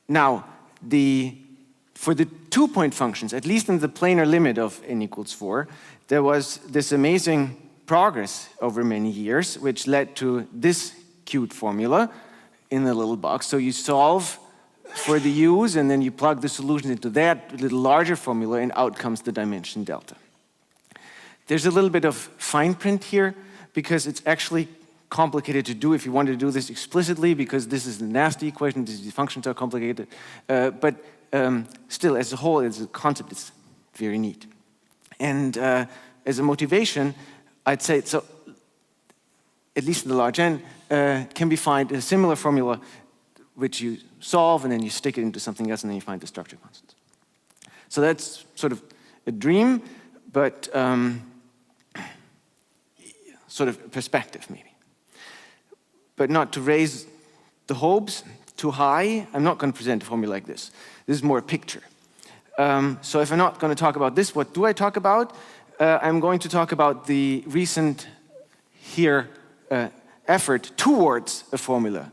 Now, for the 2-point functions, at least in the planar limit of n equals 4, there was this amazing progress over many years, which led to this cute formula in the little box. So you solve for the u's, and then you plug the solution into that little larger formula, and out comes the dimension delta. There's a little bit of fine print here, because it's actually complicated to do if you want to do this explicitly, because this is the nasty equation, these functions are complicated. But still, as a whole, as a concept, it's very neat. And as a motivation, I'd say, so at least in the large n, can be found a similar formula which you solve, and then you stick it into something else, and then you find the structure constants. So that's sort of a dream, but sort of perspective, maybe. But not to raise the hopes too high, I'm not going to present a formula like this. This is more a picture. So if I'm not going to talk about this, what do I talk about? I'm going to talk about the recent here effort towards a formula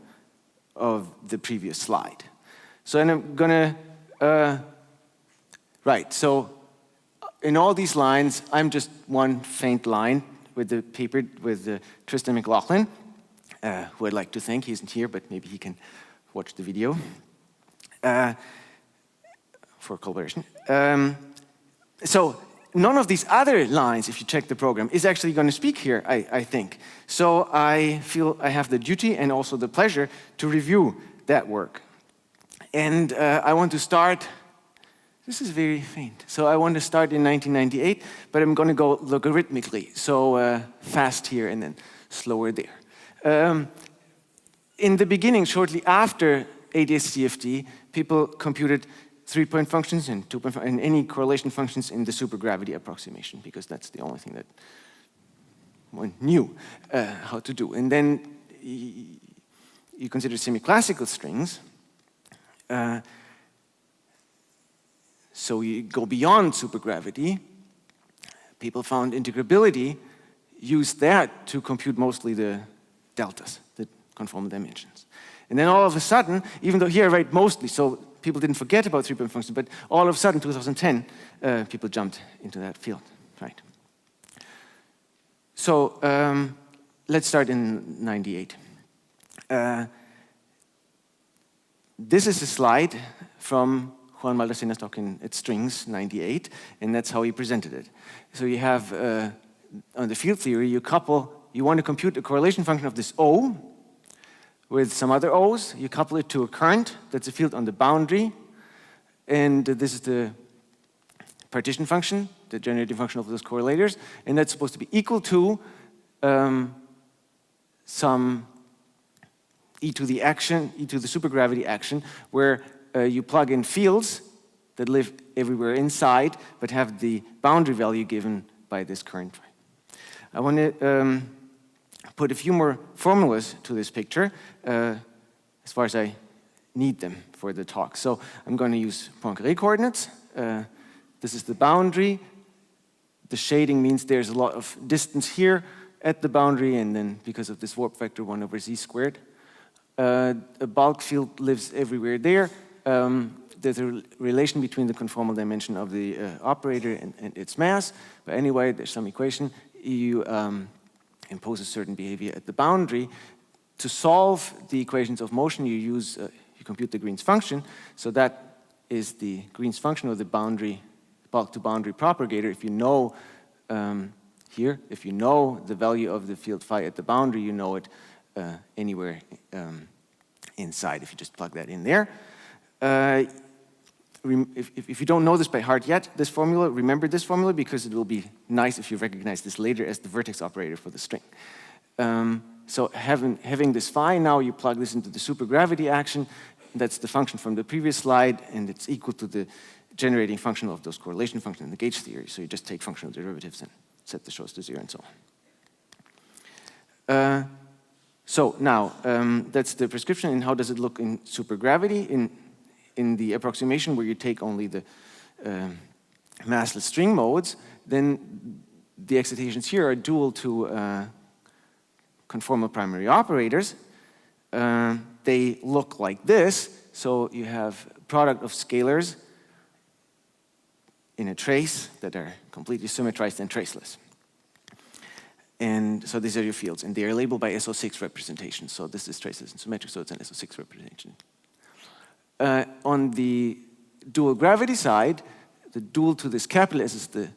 of the previous slide. So and I'm going to, right, so in all these lines, I'm just one faint line with the paper with Tristan McLaughlin, who I'd like to thank. He isn't here, but maybe he can watch the video for collaboration. So none of these other lines, if you check the program, is actually going to speak here, I think. So I feel I have the duty and also the pleasure to review that work. And I want to start, this is very faint, so I want to start in 1998, but I'm going to go logarithmically, so fast here and then slower there. In the beginning, shortly after ADS-CFD, people computed 3-point functions and 2-point and any correlation functions in the supergravity approximation, because that's the only thing that one knew how to do. And then you consider semi-classical strings. So you go beyond supergravity. People found integrability, used that to compute mostly the deltas, the conformal dimensions. And then all of a sudden, even though here I write mostly, so people didn't forget about 3-point functions, but all of a sudden, 2010, people jumped into that field, right? So let's start in 98. This is a slide from Juan Maldacena talk at Strings 98, and that's how he presented it. So you have, on the field theory, you want to compute a correlation function of this O with some other O's. You couple it to a current, that's a field on the boundary, and this is the partition function, the generating function of those correlators, and that's supposed to be equal to some e to the supergravity action, where you plug in fields that live everywhere inside, but have the boundary value given by this current. I want to put a few more formulas to this picture, as far as I need them for the talk. So I'm going to use Poincaré coordinates. This is the boundary. The shading means there's a lot of distance here at the boundary, and then because of this warp vector, 1 over z squared. A bulk field lives everywhere there. There's a relation between the conformal dimension of the operator and its mass. But anyway, there's some equation. You impose a certain behavior at the boundary. To solve the equations of motion, you compute the Green's function. So that is the Green's function of the boundary, bulk-to-boundary propagator. If you know here, if you know the value of the field phi at the boundary, you know it anywhere inside, if you just plug that in there. If you don't know this by heart yet, this formula, remember this formula, because it will be nice if you recognize this later as the vertex operator for the string. So having this phi, now you plug this into the supergravity action. That's the function from the previous slide, and it's equal to the generating function of those correlation functions in the gauge theory. So you just take functional derivatives and set the shows to 0 and so on. So now, that's the prescription. And how does it look in supergravity? In the approximation where you take only the massless string modes, then the excitations here are dual to conformal primary operators. they look like this. So you have product of scalars in a trace that are completely symmetrized and traceless. And so these are your fields, and they are labeled by SO6 representations. So this is traceless and symmetric, so it's an SO6 representation. On the dual gravity side, the dual to this capital S is the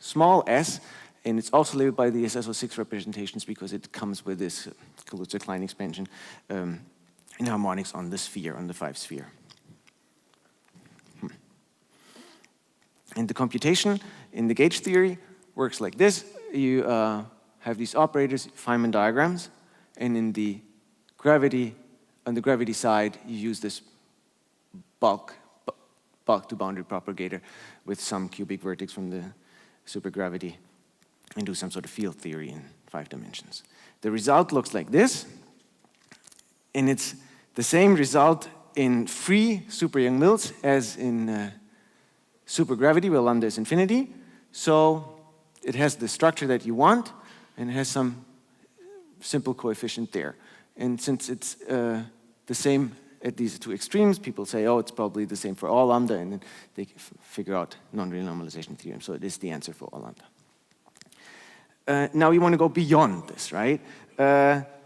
small s, and it's also labeled by the SO6 representations because it comes with this Klose-Klein expansion in harmonics on the sphere, on the 5-sphere. And the computation in the gauge theory works like this. You have these operators, Feynman diagrams, and in the gravity, on the gravity side, you use this bulk to boundary propagator with some cubic vertex from the supergravity and do some sort of field theory in 5 dimensions. The result looks like this, and it's the same result in free super young Mills as in supergravity, where lambda is infinity. So it has the structure that you want, and it has some simple coefficient there. And since it's the same at these two extremes, people say, oh, it's probably the same for all lambda, and then they figure out non-real normalization theorem. So it is the answer for all lambda. Now we want to go beyond this, right?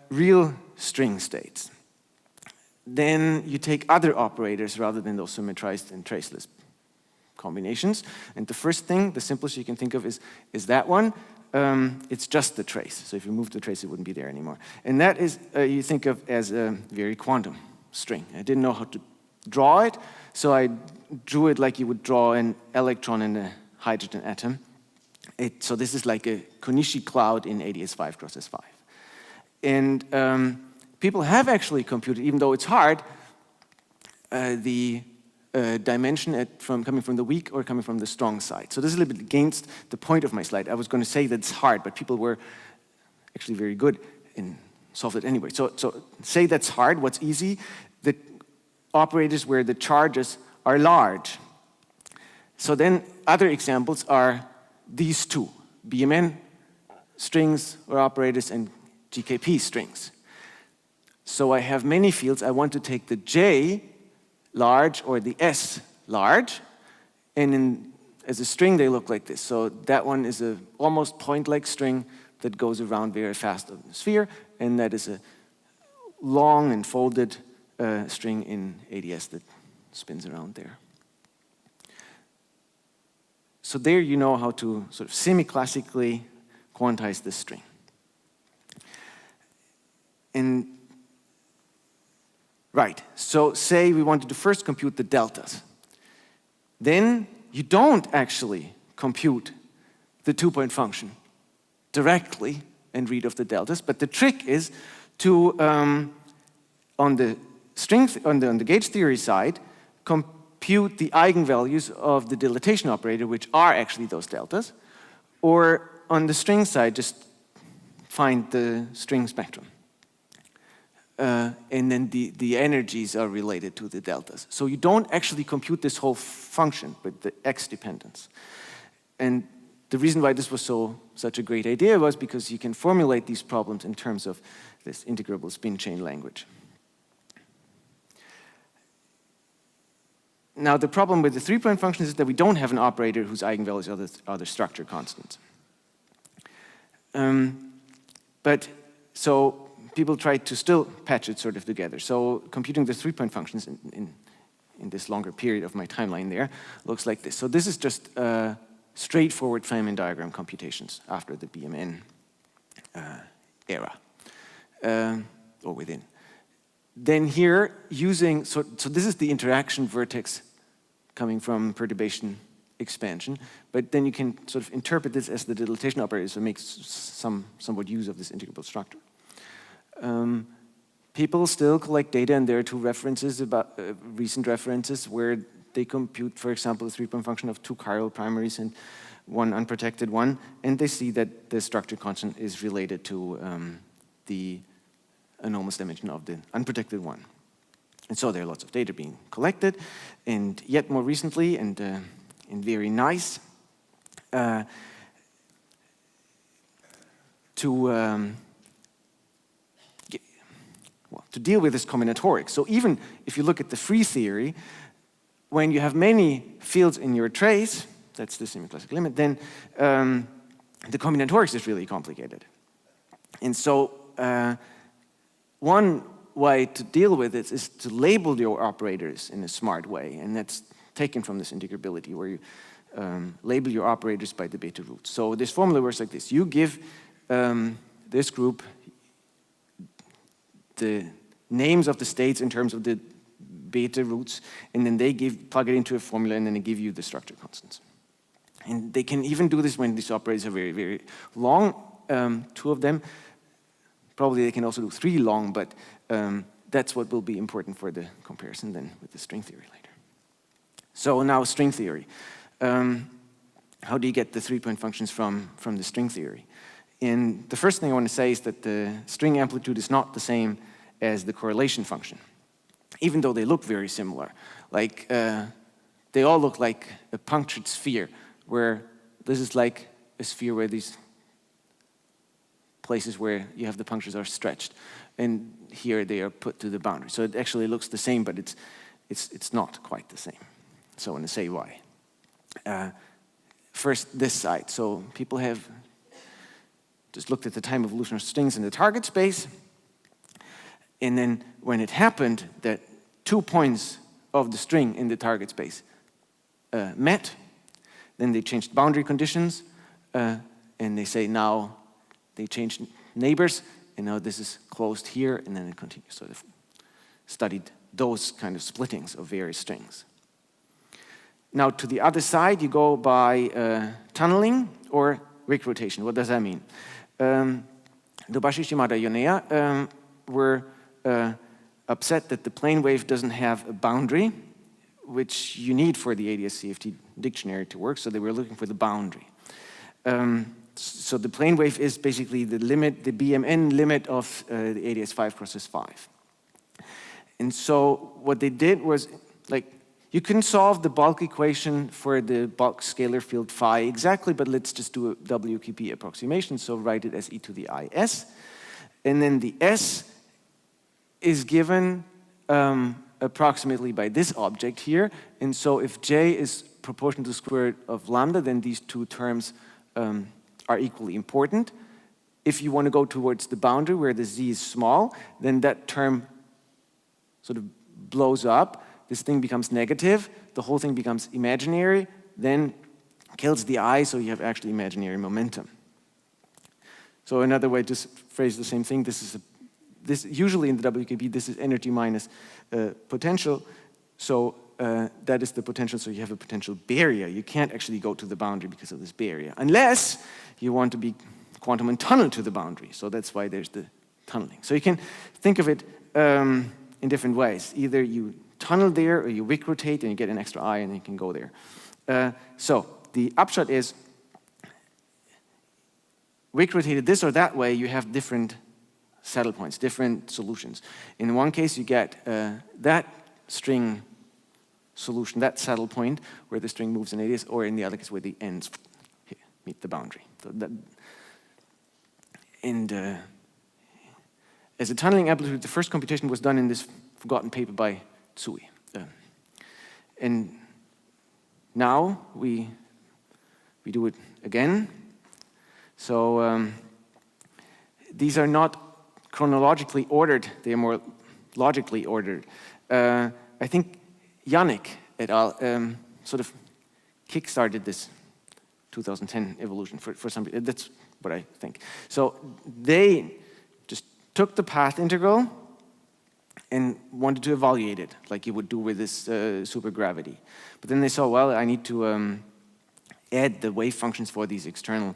Real string states. Then you take other operators rather than those symmetrized and traceless combinations. And the first thing, the simplest you can think of is that one. It's just the trace. So if you move the trace, it wouldn't be there anymore. And that is, you think of as a very quantum string. I didn't know how to draw it, so I drew it like you would draw an electron in a hydrogen atom. So this is like a Konishi cloud in AdS5 cross S5. And people have actually computed, even though it's hard, the dimension coming from the weak or coming from the strong side. So this is a little bit against the point of my slide. I was going to say that it's hard, but people were actually very good in solve it anyway. So say that's hard. What's easy? The operators where the charges are large. So then other examples are these two, BMN strings or operators and GKP strings. So I have many fields. I want to take the J large or the S large, and as a string they look like this. So that one is a almost point-like string that goes around very fast on the sphere, and that is a long and folded string in AdS that spins around there. So there you know how to sort of semi-classically quantize this string. And right, so say we wanted to first compute the deltas. Then you don't actually compute the two-point function directly and read off the deltas, but the trick is to, on the gauge theory side, compute the eigenvalues of the dilatation operator, which are actually those deltas, or on the string side, just find the string spectrum. And then the energies are related to the deltas. So you don't actually compute this whole function, but the x dependence. And the reason why this was such a great idea was because you can formulate these problems in terms of this integrable spin chain language. Now, the problem with the three-point functions is that we don't have an operator whose eigenvalues are the structure constants. So people try to still patch it sort of together. So computing the three-point functions in this longer period of my timeline there looks like this. So this is just straightforward Feynman diagram computations after the BMN era, or within. Then here, so this is the interaction vertex coming from perturbation expansion, but then you can sort of interpret this as the dilatation operator, so it makes somewhat use of this integrable structure. People still collect data, and there are two references, about recent references, where they compute, for example, the three-point function of two chiral primaries and one unprotected one, and they see that the structure constant is related to the anomalous dimension of the unprotected one. And so there are lots of data being collected, and yet more recently, and very nice, to deal with is combinatorics. So even if you look at the free theory, when you have many fields in your trace, that's the semiclassical limit, then the combinatorics is really complicated. And so one way to deal with it is to label your operators in a smart way, and that's taken from this integrability, where you label your operators by the beta roots. So this formula works like this. You give this group the names of the states in terms of the beta roots, and then they plug it into a formula, and then they give you the structure constants. And they can even do this when these operators are very, very long, 2 of them. Probably they can also do 3 long, but that's what will be important for the comparison then with the string theory later. So now string theory. How do you get the 3-point functions from the string theory? And the first thing I want to say is that the string amplitude is not the same as the correlation function, even though they look very similar. Like, they all look like a punctured sphere, where this is like a sphere where these places where you have the punctures are stretched, and here they are put to the boundary. So it actually looks the same, but it's not quite the same. So I want to say why. First, this side. So people have just looked at the time evolution of strings in the target space, and then when it happened that 2 points of the string in the target space met, then they changed boundary conditions, and they say now they changed neighbors, and now this is closed here, and then it continues. So they've studied those kind of splittings of various strings. Now to the other side, you go by tunneling or Wick rotation. What does that mean? Dobashi, Shimada, Yonea were upset that the plane wave doesn't have a boundary, which you need for the ADS-CFT dictionary to work, so they were looking for the boundary. So the plane wave is basically the limit, the BMN limit of the ADS-5 cross S5. And so what they did was, like, you can solve the bulk equation for the bulk scalar field phi exactly, but let's just do a WKP approximation, so write it as e to the is. And then the s is given approximately by this object here. And so if j is proportional to the square root of lambda, then these 2 terms are equally important. If you want to go towards the boundary where the z is small, then that term sort of blows up. This thing becomes negative, the whole thing becomes imaginary, then kills the I, so you have actually imaginary momentum. So another way to phrase the same thing, this usually in the WKB, this is energy minus potential, so that is the potential, so you have a potential barrier. You can't actually go to the boundary because of this barrier, unless you want to be quantum and tunnel to the boundary, so that's why there's the tunneling. So you can think of it in different ways. Either you tunnel there, or you Wick rotate, and you get an extra I, and you can go there. So the upshot is, Wick rotated this or that way, you have different saddle points, different solutions. In one case, you get that string solution, that saddle point, where the string moves in ADS, or in the other case, where the ends meet the boundary. So that, and as a tunneling amplitude, the first computation was done in this forgotten paper by Tsui. And now we do it again. So these are not chronologically ordered, they are more logically ordered. I think Yannick et al. Sort of kickstarted this 2010 evolution for some reason. That's what I think. So they just took the path integral and wanted to evaluate it, like you would do with this supergravity. But then they saw, well, I need to add the wave functions for these external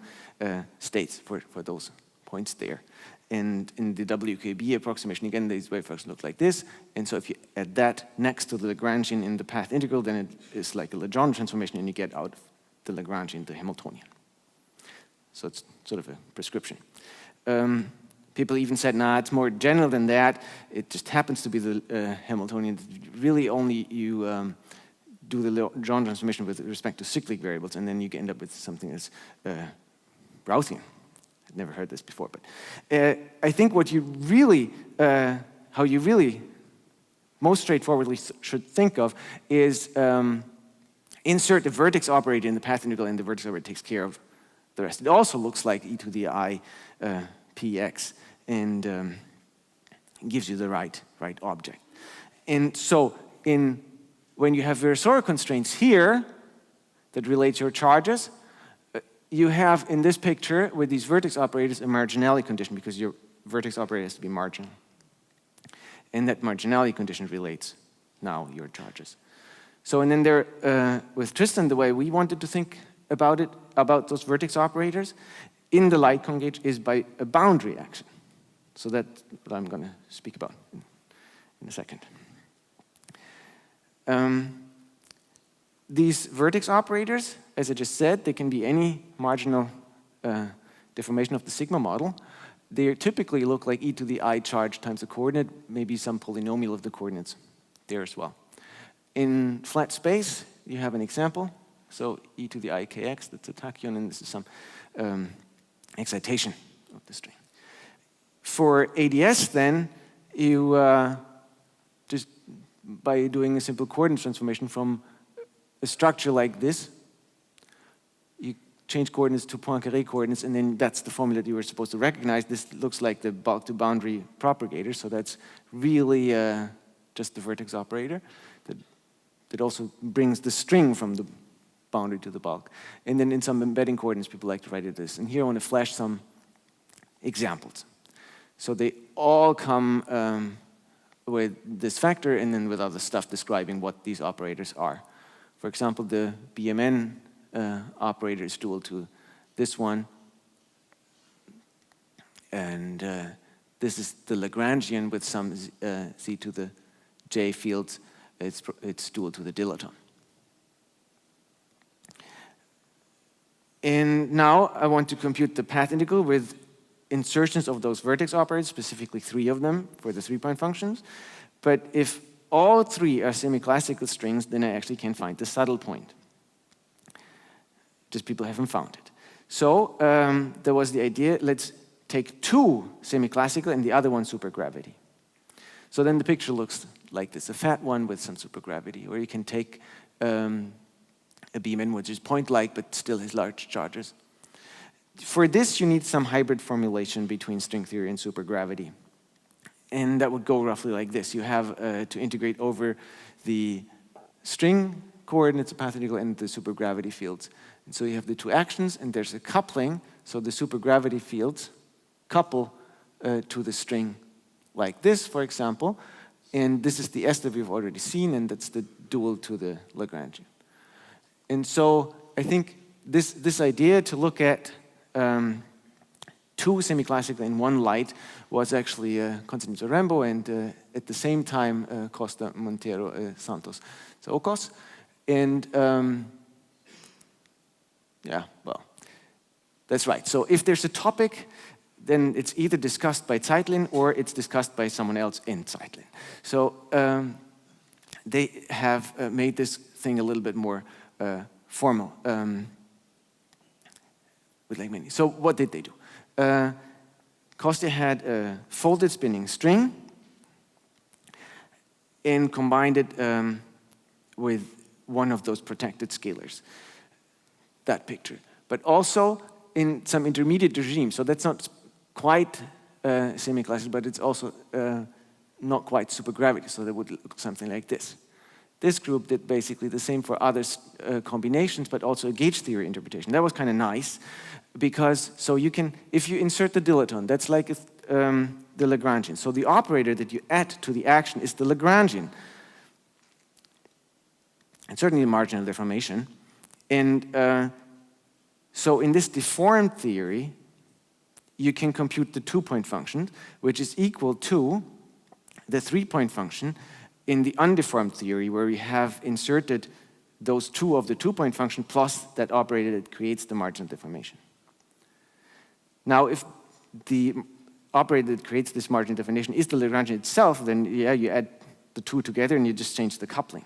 states, for those points there. And in the WKB approximation, again, these wave functions look like this. And so if you add that next to the Lagrangian in the path integral, then it is like a Legendre transformation, and you get out the Lagrangian, the Hamiltonian. So it's sort of a prescription. People even said, nah, it's more general than that. It just happens to be the Hamiltonian. Really only you do the Legendre transformation with respect to cyclic variables, and then you end up with something that's Routhian. I'd never heard this before, but I think what you really how you really most straightforwardly should think of is insert the vertex operator in the path integral, and the vertex operator takes care of the rest. It also looks like e to the I px, and gives you the right object. And so when you have Virasoro constraints here that relate your charges, you have in this picture with these vertex operators a marginality condition, because your vertex operator has to be marginal. And that marginality condition relates now your charges. So, and then there, with Tristan, the way we wanted to think about it, about those vertex operators in the light cone gauge, is by a boundary action. So that's what I'm going to speak about in a second. These vertex operators, as I just said, they can be any marginal deformation of the sigma model. They typically look like e to the I charge times the coordinate, maybe some polynomial of the coordinates there as well. In flat space, you have an example. So e to the I kx, that's a tachyon, and this is some excitation of the string. For ADS, then, you just by doing a simple coordinate transformation from a structure like this, you change coordinates to Poincaré coordinates, and then that's the formula that you were supposed to recognize. This looks like the bulk to boundary propagator, so that's really just the vertex operator that also brings the string from the boundary to the bulk. And then in some embedding coordinates, people like to write it this. And here I want to flash some examples. So they all come with this factor and then with other stuff describing what these operators are. For example, the BMN operator is dual to this one. And this is the Lagrangian with some z to the j fields. It's dual to the dilaton. And now I want to compute the path integral with insertions of those vertex operators, specifically 3 of them for the 3-point functions. But if all 3 are semi-classical strings, then I actually can find the saddle point. Just people haven't found it. So there was the idea, let's take 2 semi-classical and the other one supergravity. So then the picture looks like this, a fat one with some supergravity, or you can take a BMN which is point-like but still has large charges. For this, you need some hybrid formulation between string theory and supergravity. And that would go roughly like this. You have to integrate over the string coordinates, the path integral, and the supergravity fields. And so you have the 2 actions, and there's a coupling. So the supergravity fields couple to the string like this, for example. And this is the S that we've already seen, and that's the dual to the Lagrangian. And so I think this idea to look at 2 semi-classical in one light was actually Constantino Rambo and at the same time Costa Montero Santos Ocos. And yeah, well, that's right. So if there's a topic, then it's either discussed by Zeitlin or it's discussed by someone else in Zeitlin. So they have made this thing a little bit more formal. With like many. So what did they do? Kostya had a folded spinning string and combined it with one of those protected scalars, that picture. But also in some intermediate regime. So that's not quite semi-classical, but it's also not quite supergravity. So that would look something like this. This group did basically the same for other combinations, but also a gauge theory interpretation. That was kind of nice, because so you can, if you insert the dilaton, that's like the Lagrangian. So the operator that you add to the action is the Lagrangian, and certainly the marginal deformation. And so in this deformed theory, you can compute the 2-point function, which is equal to the 3-point function in the undeformed theory, where we have inserted those 2 of the 2-point function plus that operator that creates the marginal deformation. Now, if the operator that creates this marginal deformation is the Lagrangian itself, then yeah, you add the 2 together and you just change the coupling.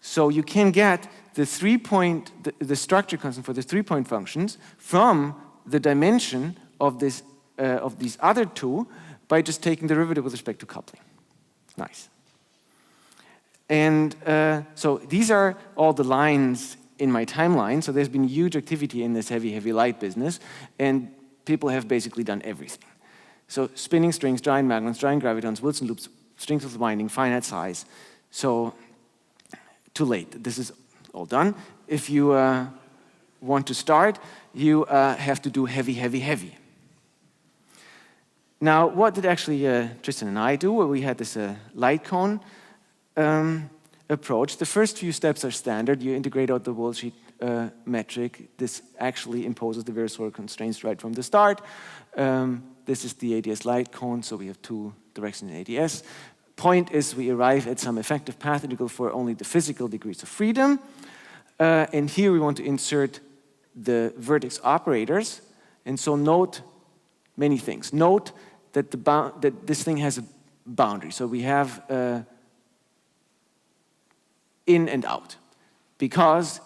So you can get the the structure constant for the 3-point functions from the dimension of these other 2, by just taking the derivative with respect to coupling. Nice. And so these are all the lines in my timeline. So there's been huge activity in this heavy light business, and people have basically done everything. So spinning strings, giant magnons, giant gravitons, Wilson loops, strings with winding, finite size. So too late. This is all done. If you want to start, you have to do heavy, heavy, heavy. Now, what did actually Tristan and I do? Well, we had this light cone approach. The first few steps are standard. You integrate out the worldsheet metric. This actually imposes the Virasoro constraints right from the start. This is the ADS light cone, so we have two directions in ADS. Point is we arrive at some effective path integral for only the physical degrees of freedom. And here we want to insert the vertex operators. And so note many things. Note that, that this thing has a boundary. So we have in and out. Because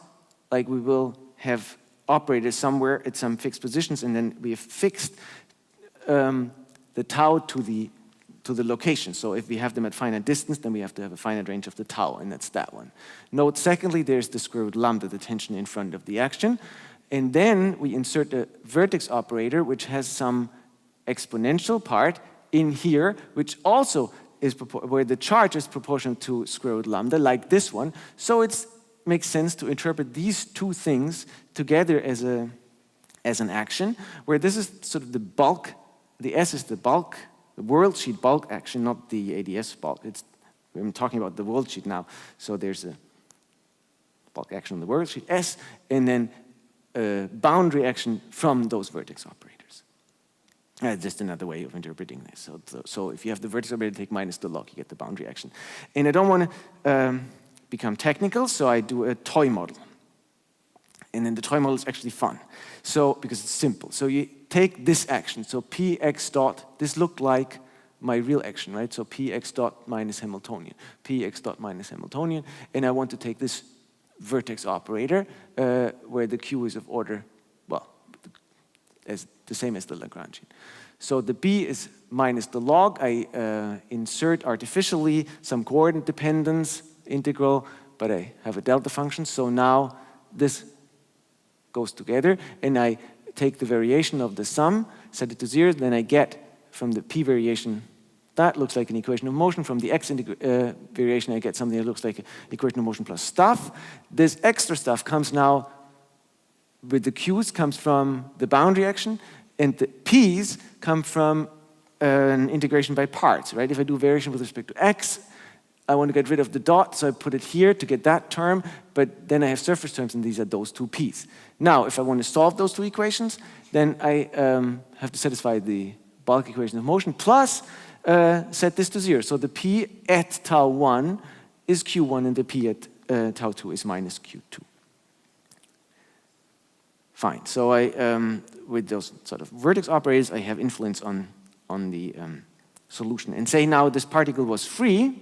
like we will have operators somewhere at some fixed positions, and then we have fixed the tau to the location. So if we have them at finite distance, then we have to have a finite range of the tau, and that's that one. Note, secondly, there's the square root lambda, the tension in front of the action. And then we insert a vertex operator, which has some exponential part in here, which also is where the charge is proportional to square root lambda, like this one. So it makes sense to interpret these two things together as an action, where this is sort of the bulk, the S is the bulk, the worldsheet bulk action, not the ADS bulk. I'm talking about the worldsheet now. So there's a bulk action on the worldsheet S, and then a boundary action from those vertex operators. Just another way of interpreting this. So if you have the vertex operator, take minus the log, you get the boundary action. And I don't want to become technical, so I do a toy model. And then the toy model is actually fun. So, because it's simple. So you take this action, so px dot, this looked like my real action, right? So px dot minus Hamiltonian, px dot minus Hamiltonian, and I want to take this vertex operator where the q is of order, well, as the same as the Lagrangian. So the b is minus the log. I insert artificially some coordinate dependence integral, but I have a delta function. So now this goes together, and I take the variation of the sum, set it to 0, then I get from the p variation, that looks like an equation of motion. From the x variation, I get something that looks like an equation of motion plus stuff. This extra stuff comes now with the q's, comes from the boundary action, and the p's come from an integration by parts, right? If I do variation with respect to x, I want to get rid of the dot, so I put it here to get that term, but then I have surface terms, and these are those two p's. Now, if I want to solve those two equations, then I have to satisfy the bulk equation of motion, plus set this to 0. So the p at tau 1 is q1, and the p at tau 2 is minus q2. Fine. So with those sort of vertex operators, I have influence on the solution. And say now this particle was free,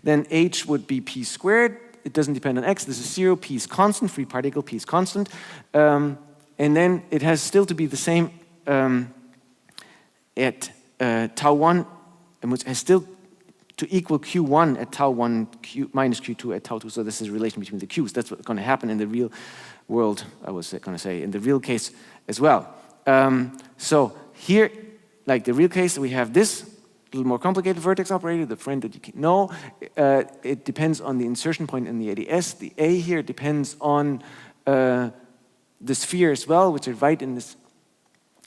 then h would be p squared. It doesn't depend on x. This is 0. P is constant. Free particle, p is constant. And then it has still to be the same at tau 1. It has still to equal q1 at tau 1 minus q2 at tau 2. So this is a relation between the q's. That's what's going to happen in the real world, I was going to say, in the real case as well. So here, like the real case, we have this a little more complicated vertex operator, the friend that you can know. It depends on the insertion point in the ADS. The A here depends on the sphere as well, which I write in this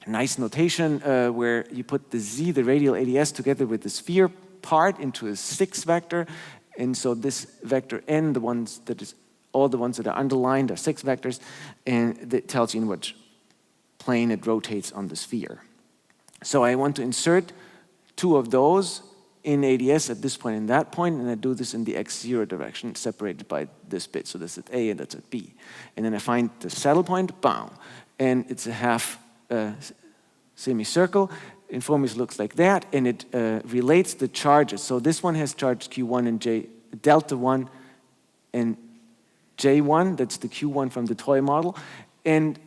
nice notation where you put the Z, the radial ADS, together with the sphere part into a 6 vector. And so this vector N, the ones that is all the ones that are underlined are 6 vectors, and that tells you in which plane it rotates on the sphere. So I want to insert 2 of those in ADS at this point and that point, and I do this in the x0 direction, separated by this bit. So this is at A and that's at B. And then I find the saddle point, bam, and it's a half semicircle. In formulas looks like that, and it relates the charges. So this one has charge Q1 and J, delta 1 and J1, that's the Q1 from the toy model. And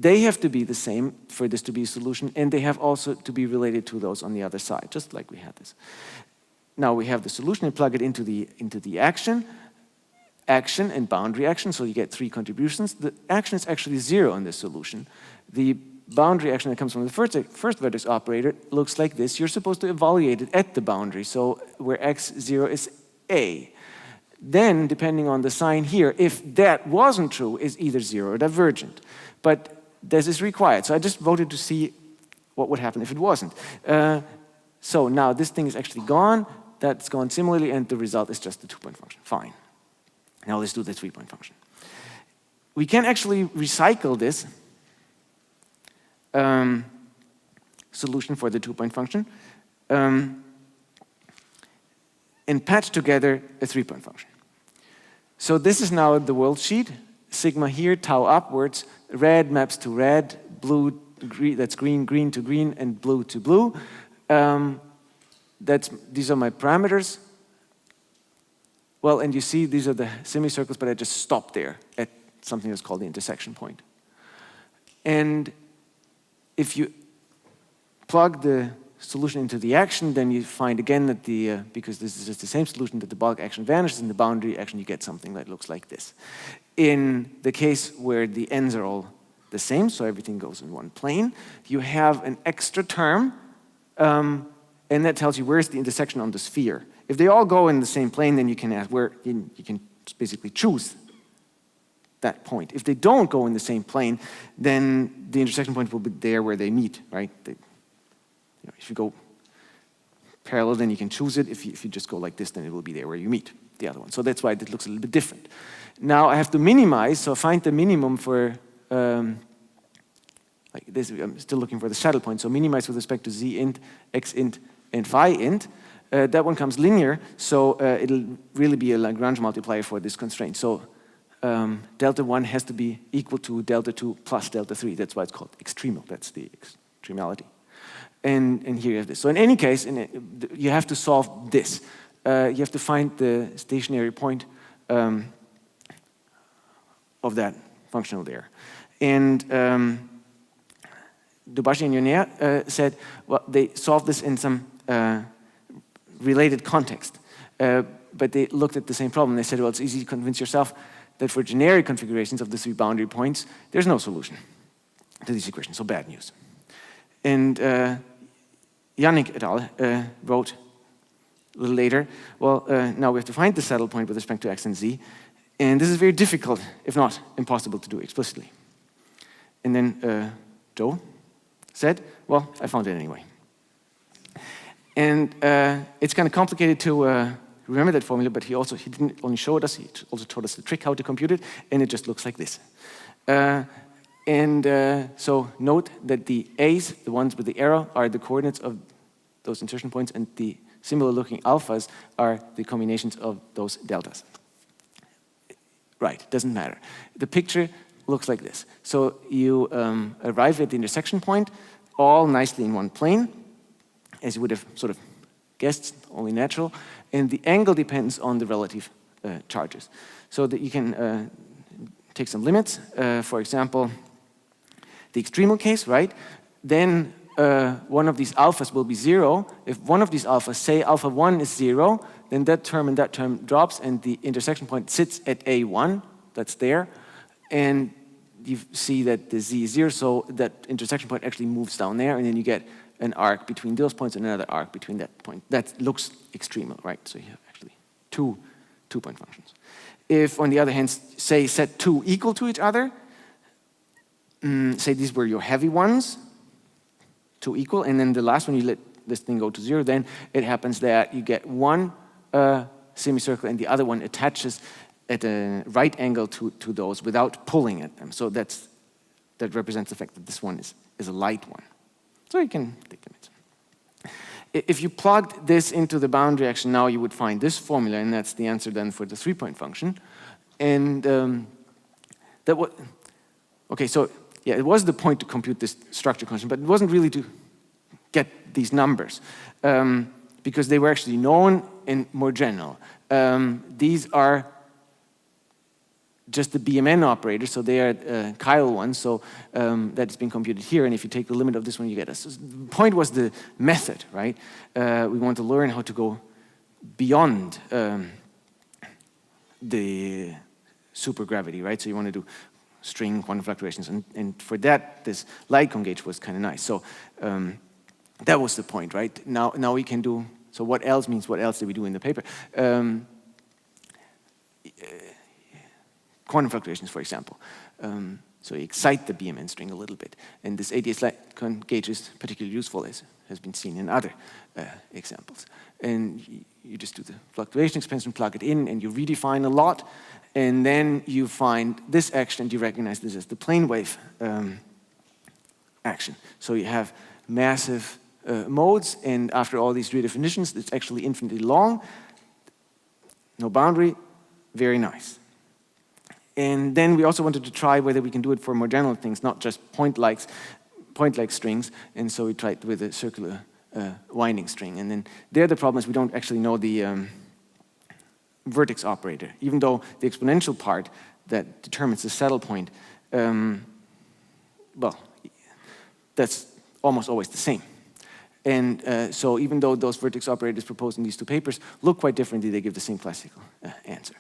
They have to be the same for this to be a solution, and they have also to be related to those on the other side, just like we had this. Now we have the solution and plug it into the action and boundary action, so you get 3 contributions. The action is actually 0 in this solution. The boundary action that comes from the first vertex operator looks like this. You're supposed to evaluate it at the boundary, so where x0 is a. Then, depending on the sign here, if that wasn't true, is either 0 or divergent. But this is required, so I just voted to see what would happen if it wasn't. So now this thing is actually gone, that's gone similarly, and the result is just the 2-point function. Fine. Now let's do the 3-point function. We can actually recycle this solution for the 2-point function and patch together a 3-point function. So this is now the world sheet. Sigma here, tau upwards, red maps to red, blue, green, that's green, green to green, and blue to blue. These are my parameters. Well, and you see these are the semicircles, but I just stopped there at something that's called the intersection point. And if you plug the solution into the action, then you find again that because this is just the same solution, that the bulk action vanishes, in the boundary action you get something that looks like this. In the case where the ends are all the same, so everything goes in one plane, you have an extra term, and that tells you where's the intersection on the sphere. If they all go in the same plane, then you can ask where you can basically choose that point. If they don't go in the same plane, then the intersection point will be there where they meet, right? If you go parallel, then you can choose it. If you just go like this, then it will be there where you meet the other one. So that's why it looks a little bit different. Now I have to minimize, so find the minimum for, like this, I'm still looking for the saddle point, so minimize with respect to z int, x int, and phi int. That one comes linear, so it'll really be a Lagrange multiplier for this constraint. So delta 1 has to be equal to delta 2 plus delta 3. That's why it's called extremal. That's the extremality. And here you have this. So in any case, you have to solve this. You have to find the stationary point of that functional there. And Dubashi and Yoner said, well, they solved this in some related context. But they looked at the same problem. They said, well, it's easy to convince yourself that for generic configurations of the 3 boundary points, there's no solution to these equations, so bad news. And Yannick et al. Wrote a little later, well, now we have to find the saddle point with respect to x and z, and this is very difficult, if not impossible to do explicitly. And then Joe said, well, I found it anyway. And it's kind of complicated to remember that formula, but he didn't only show it us, he also told us the trick how to compute it, and it just looks like this. So note that the a's, the ones with the arrow, are the coordinates of those insertion points, and the similar looking alphas are the combinations of those deltas. Right, doesn't matter. The picture looks like this. So you arrive at the intersection point, all nicely in one plane, as you would have sort of guessed, only natural, and the angle depends on the relative charges. So that you can take some limits. For example, the extremal case, right? Then one of these alphas will be 0. If one of these alphas, say alpha 1 is 0, then that term and that term drops, and the intersection point sits at A1, that's there, and you see that the z is 0, so that intersection point actually moves down there, and then you get an arc between those points and another arc between that point. That looks extremal, right? So you have actually two 2-point functions. If, on the other hand, say set 2 equal to each other, say these were your heavy ones, 2 equal, and then the last one you let this thing go to 0, then it happens that you get one semicircle and the other one attaches at a right angle to those without pulling at them. So that represents the fact that this one is a light one. So you can take limits. If you plugged this into the boundary action now, you would find this formula, and that's the answer then for the 3-point function. And that was, okay, so yeah, it was the point to compute this structure constant, but it wasn't really to get these numbers because they were actually known and more general. These are just the BMN operator, so they are chiral ones, so that's been computed here, and if you take the limit of this one, you get a. So the point was the method, right? We want to learn how to go beyond the supergravity, right? So you want to do string quantum fluctuations, and for that, this light cone gauge was kind of nice. So that was the point, right? Now we can do, so what else means what else did we do in the paper? Quantum fluctuations, for example. So you excite the BMN string a little bit. And this ADS light cone gauge is particularly useful, as has been seen in other examples. And you just do the fluctuation expansion, plug it in, and you redefine a lot. And then you find this action, and you recognize this as the plane wave action. So you have massive modes, and after all these redefinitions, it's actually infinitely long. No boundary, very nice. And then we also wanted to try whether we can do it for more general things, not just point-like strings. And so we tried with a circular winding string. And then there the problem is we don't actually know the vertex operator, even though the exponential part that determines the saddle point, well, that's almost always the same. And so even though those vertex operators proposed in these two papers look quite differently, they give the same classical answer.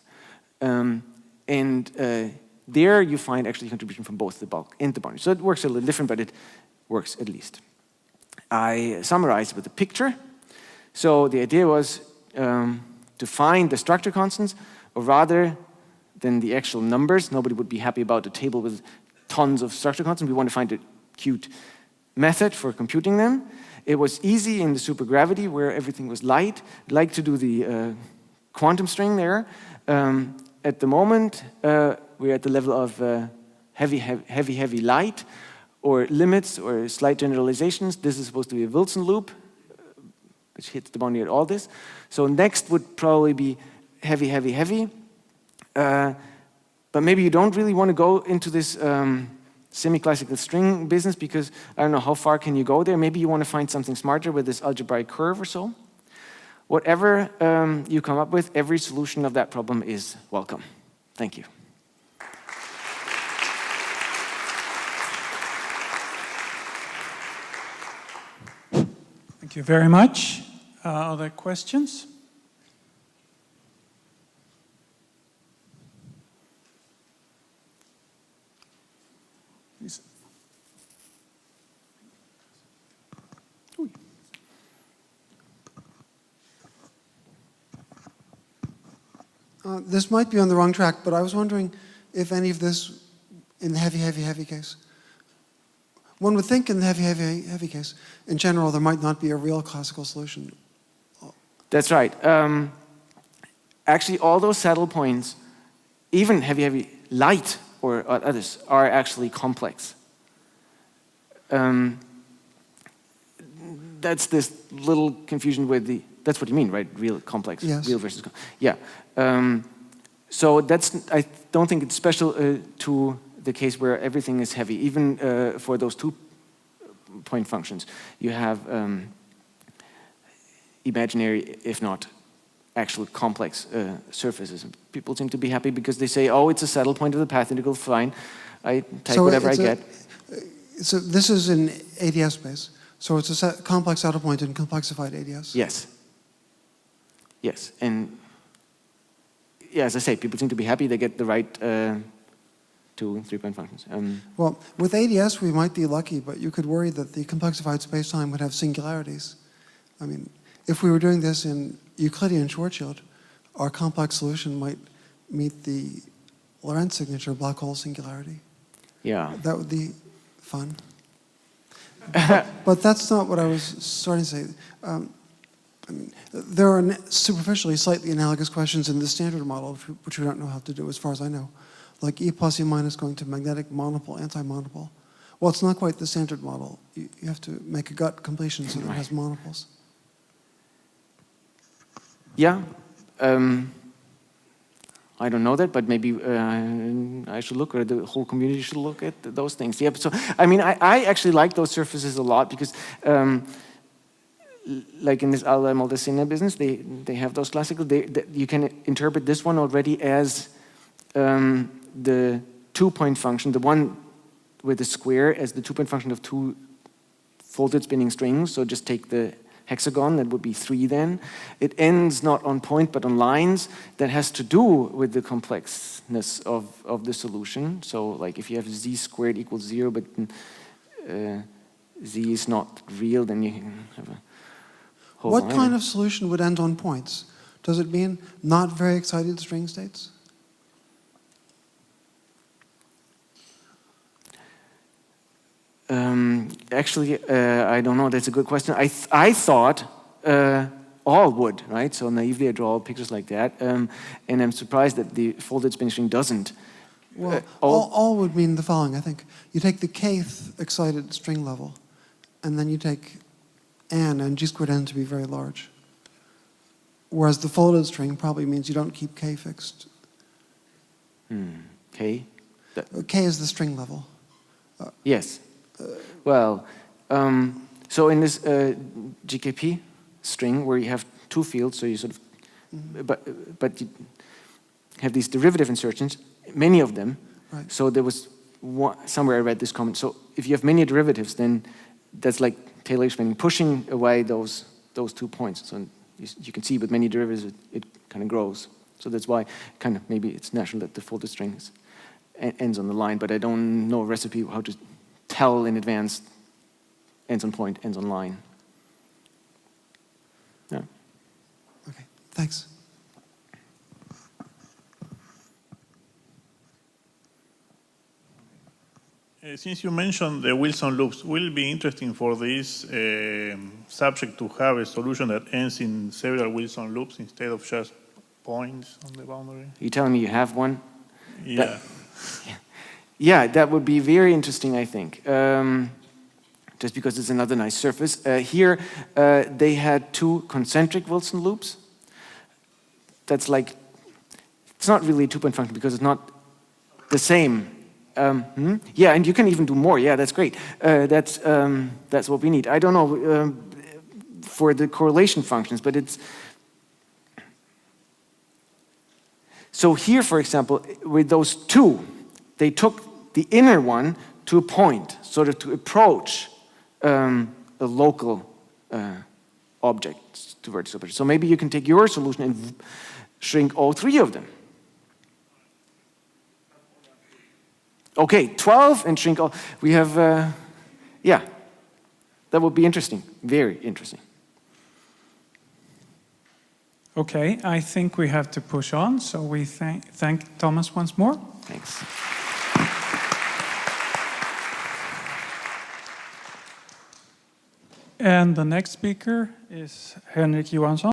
And there you find actually contribution from both the bulk and the boundary. So it works a little different, but it works at least. I summarized with a picture. So the idea was to find the structure constants, or rather than the actual numbers. Nobody would be happy about a table with tons of structure constants. We want to find a cute method for computing them. It was easy in the supergravity where everything was light. I'd like to do the quantum string there. At the moment, we're at the level of heavy light, or limits, or slight generalizations. This is supposed to be a Wilson loop, which hits the boundary at all this. So next would probably be heavy. But maybe you don't really want to go into this semi-classical string business, because I don't know how far can you go there. Maybe you want to find something smarter with this algebraic curve or so. Whatever you come up with, every solution of that problem is welcome. Thank you. Thank you very much. Other questions? Please. This might be on the wrong track, but I was wondering if any of this, in the heavy case, one would think in the heavy case, in general, there might not be a real classical solution. That's right. Actually, all those saddle points, even heavy light or others, are actually complex. That's this little confusion with the, that's what you mean, right? Real complex, yes. Real versus, yeah. So that's, I don't think it's special to the case where everything is heavy. Even for those 2-point functions, you have imaginary, if not actual complex surfaces. People seem to be happy because they say, oh, it's a saddle point of the path integral, fine. I take so whatever I get. So this is in ADS space. So it's a complex saddle point in complexified ADS? Yes. Yes, and yeah, as I say, people seem to be happy they get the right 2 3-point functions. Well, with ADS we might be lucky, but you could worry that the complexified spacetime would have singularities. I mean, if we were doing this in Euclidean Schwarzschild, our complex solution might meet the Lorentz signature black hole singularity. Yeah. That would be fun. But that's not what I was starting to say. I mean, there are superficially slightly analogous questions in the standard model, which we don't know how to do, as far as I know. Like E plus E minus going to magnetic monopole, anti-monopole. Well, it's not quite the standard model. You have to make a gut completion so that it has monopoles. Yeah. I don't know that, but maybe I should look, or the whole community should look at those things. Yeah, so I mean, I actually like those surfaces a lot because, like in this Alda Maldacena business, they have those classical. You can interpret this one already as the two-point function, the one with the square, as the two-point function of two folded spinning strings. So just take the hexagon, that would be 3 then. It ends not on point but on lines. That has to do with the complexness of the solution. So like if you have z squared equals 0, but z is not real, then you can have a whole What line. kind of solution would end on points? Does it mean not very excited string states? Actually, I don't know. That's a good question. I thought all would, right? So naively, I draw pictures like that, and I'm surprised that the folded spinning string doesn't. Well, all would mean the following, I think. You take the kth excited string level, and then you take n and g squared n to be very large. Whereas the folded string probably means you don't keep k fixed. K? K is the string level. Yes. Well, so in this GKP string where you have two fields, so you sort of, but you have these derivative insertions, many of them. Right. So there was somewhere I read this comment. So if you have many derivatives, then that's like Taylor explaining, pushing away those 2 points. So you can see with many derivatives, it kind of grows. So that's why kind of maybe it's natural that the folded string ends on the line, but I don't know a recipe how to tell in advance ends on point, ends on line. Yeah. Okay, thanks. Since you mentioned the Wilson loops, will it be interesting for this subject to have a solution that ends in several Wilson loops instead of just points on the boundary? You telling me you have one? Yeah. Yeah, that would be very interesting, I think. Just because it's another nice surface. Here, they had 2 concentric Wilson loops. That's like, it's not really a two-point function because it's not the same. Yeah, and you can even do more. Yeah, that's great. That's what we need. I don't know for the correlation functions, but it's... So here, for example, with those 2, they took the inner one to a point, sort of to approach a local object to vertex operator. So maybe you can take your solution and shrink all 3 of them. Okay, 12 and shrink all. We have, yeah, that would be interesting, very interesting. Okay, I think we have to push on, so we thank Thomas once more. Thanks. And the next speaker is Henrik Johansson.